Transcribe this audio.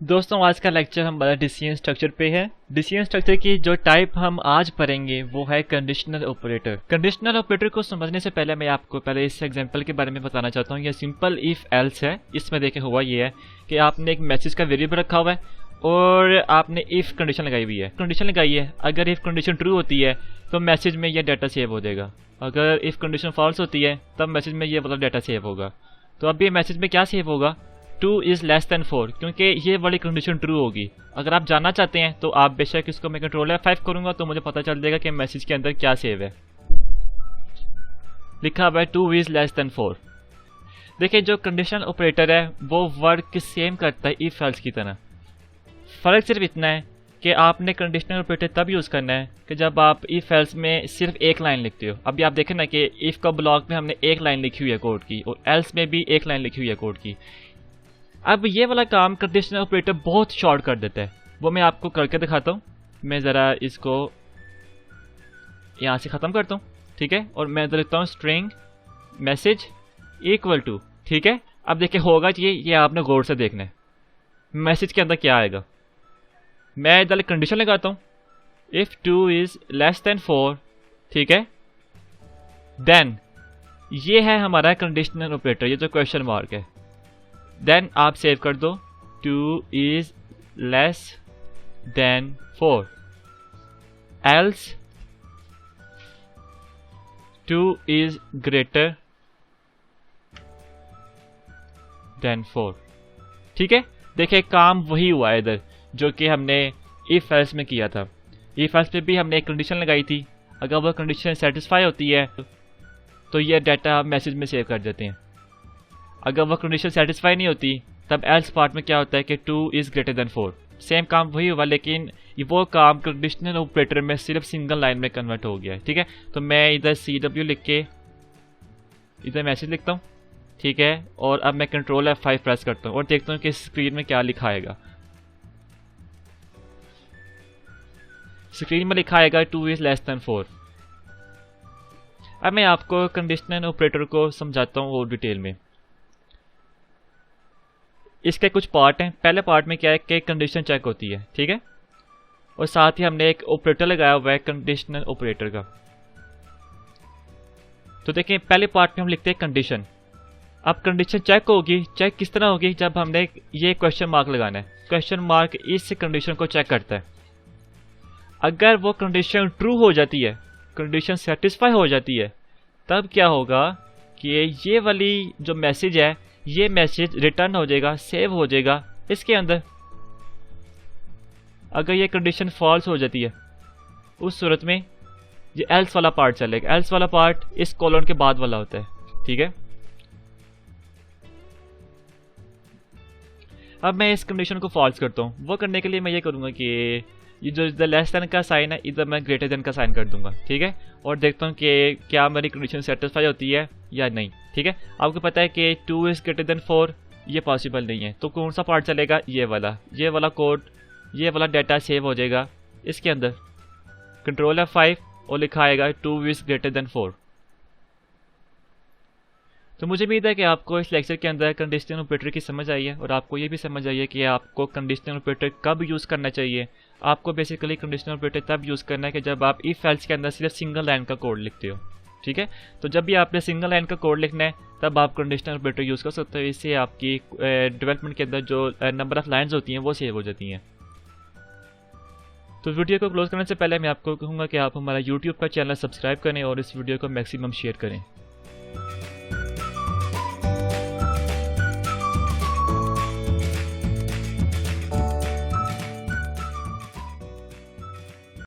दोस्तों आज का लेक्चर हमारा डिसीजन स्ट्रक्चर पे है। डिसीजन स्ट्रक्चर की जो टाइप हम आज पढ़ेंगे वो है कंडीशनल ऑपरेटर। कंडीशनल ऑपरेटर को समझने से पहले मैं आपको पहले इस एग्जांपल के बारे में बताना चाहता हूँ। यह सिंपल इफ एल्स है। इसमें देखें हुआ ये है कि आपने एक मैसेज का वेरिएबल रखा हुआ है और आपने इफ कंडीशन लगाई हुई है। कंडीशन लगाई है, अगर इफ कंडीशन ट्रू होती है तो मैसेज में यह डाटा सेव हो जाएगा। अगर इफ कंडीशन फॉल्स होती है तब मैसेज में ये वाला डाटा सेव होगा। तो अब ये मैसेज में क्या सेव होगा, 2 इज़ लेस देन 4, क्योंकि ये वाली कंडीशन ट्रू होगी। अगर आप जानना चाहते हैं तो आप बेशक इसको मैं कंट्रोल F5 करूंगा तो मुझे पता चल जाएगा कि मैसेज के अंदर क्या सेव है। लिखा हुआ है 2 इज़ लेस देन 4। देखिए जो कंडीशनल ऑपरेटर है वो वर्क सेम करता है इफ एल्स की तरह। फ़र्क सिर्फ इतना है कि आपने कंडीशनल ऑपरेटर तब यूज़ करना है कि जब आप इफ एल्स में सिर्फ एक लाइन लिखते हो। अभी आप देखें ना कि इफ का ब्लॉक में हमने एक लाइन लिखी हुई है कोड की और एल्स में भी एक लाइन लिखी हुई है कोड की। अब ये वाला काम कंडीशनल ऑपरेटर बहुत शॉर्ट कर देता है, वो मैं आपको करके दिखाता हूँ। मैं ज़रा इसको यहाँ से ख़त्म करता हूँ, ठीक है। और मैं इधर लिखता हूँ स्ट्रिंग मैसेज इक्वल टू, ठीक है। अब देखिए होगा ये आपने गौर से देखना है मैसेज के अंदर क्या आएगा। मैं इधर कंडीशन लगाता हूँ इफ़ 2 इज़ लेस देन 4, ठीक है। देन ये है हमारा कंडीशनल ऑपरेटर, ये जो क्वेश्चन मार्क है। देन आप सेव कर दो 2 is less than 4 else 2 is greater than 4, ठीक है। देखिए काम वही हुआ है इधर जो कि हमने इफ एल्स में किया था। इफ एल्स पे भी हमने एक कंडीशन लगाई थी, अगर वह कंडीशन सेटिस्फाई होती है तो ये डाटा मैसेज में सेव कर देते हैं। अगर वह कंडीशन सेटिस्फाई नहीं होती तब एल्स पार्ट में क्या होता है कि 2 इज़ ग्रेटर देन 4। सेम काम वही हुआ, लेकिन वो काम कंडीशनल ऑपरेटर में सिर्फ सिंगल लाइन में कन्वर्ट हो गया है, ठीक है। तो मैं इधर CW लिख के इधर मैसेज लिखता हूँ, ठीक है। और अब मैं कंट्रोल F5 प्रेस करता हूँ और देखता हूँ कि स्क्रीन में क्या लिखा आएगा। स्क्रीन में लिखा आएगा 2 इज़ लेस देन 4। अब मैं आपको कंडीशनल ऑपरेटर को समझाता हूँ और डिटेल में। इसके कुछ पार्ट हैं। पहले पार्ट में क्या है कि कंडीशन चेक होती है, ठीक है। और साथ ही हमने एक ऑपरेटर लगाया हुआ है कंडीशनल ऑपरेटर का। तो देखिए पहले पार्ट में हम लिखते हैं कंडीशन। अब कंडीशन चेक होगी, चेक किस तरह होगी, जब हमने ये क्वेश्चन मार्क लगाना है। क्वेश्चन मार्क इस कंडीशन को चेक करता है। अगर वो कंडीशन ट्रू हो जाती है, कंडीशन सेटिस्फाई हो जाती है, तब क्या होगा कि ये वाली जो मैसेज है ये मैसेज रिटर्न हो जाएगा, सेव हो जाएगा इसके अंदर। अगर ये कंडीशन फॉल्स हो जाती है उस सूरत में ये एल्स वाला पार्ट चलेगा। एल्स वाला पार्ट इस कॉलन के बाद वाला होता है, ठीक है। अब मैं इस कंडीशन को फॉल्स करता हूँ। वो करने के लिए मैं ये करूँगा कि ये जो इधर लेस देन का साइन है इधर मैं ग्रेटर देन का साइन कर दूंगा, ठीक है। और देखता हूँ कि क्या मेरी कंडीशन सेटिस्फाई होती है या नहीं, ठीक है। आपको पता है कि 2 इज़ ग्रेटर देन 4 ये पॉसिबल नहीं है, तो कौन सा पार्ट चलेगा, ये वाला कोड, ये वाला डाटा सेव हो जाएगा इसके अंदर। कंट्रोल F5 और लिखा आएगा 2 इज़ ग्रेटर देन 4। तो मुझे उम्मीद है कि आपको इस लेक्चर के अंदर कंडीशनल ऑपरेटर की समझ आई है और आपको ये भी समझ आई है कि आपको कंडीशनल ऑपरेटर कब यूज़ करना चाहिए। आपको बेसिकली कंडीशनल ऑपरेटर तब यूज़ करना है कि जब आप इफ एल्स के अंदर सिर्फ सिंगल लाइन का कोड लिखते हो, ठीक है। तो जब भी आपने सिंगल लाइन का कोड लिखना है तब आप कंडीशनल ऑपरेटर यूज़ कर सकते हो। इससे आपकी डेवलपमेंट के अंदर जो नंबर ऑफ लाइन्स होती हैं वो सेव हो जाती हैं। तो वीडियो को क्लोज करने से पहले मैं आपको कहूँगा कि आप हमारा यूट्यूब का चैनल सब्सक्राइब करें और इस वीडियो को मैक्सिमम शेयर करें।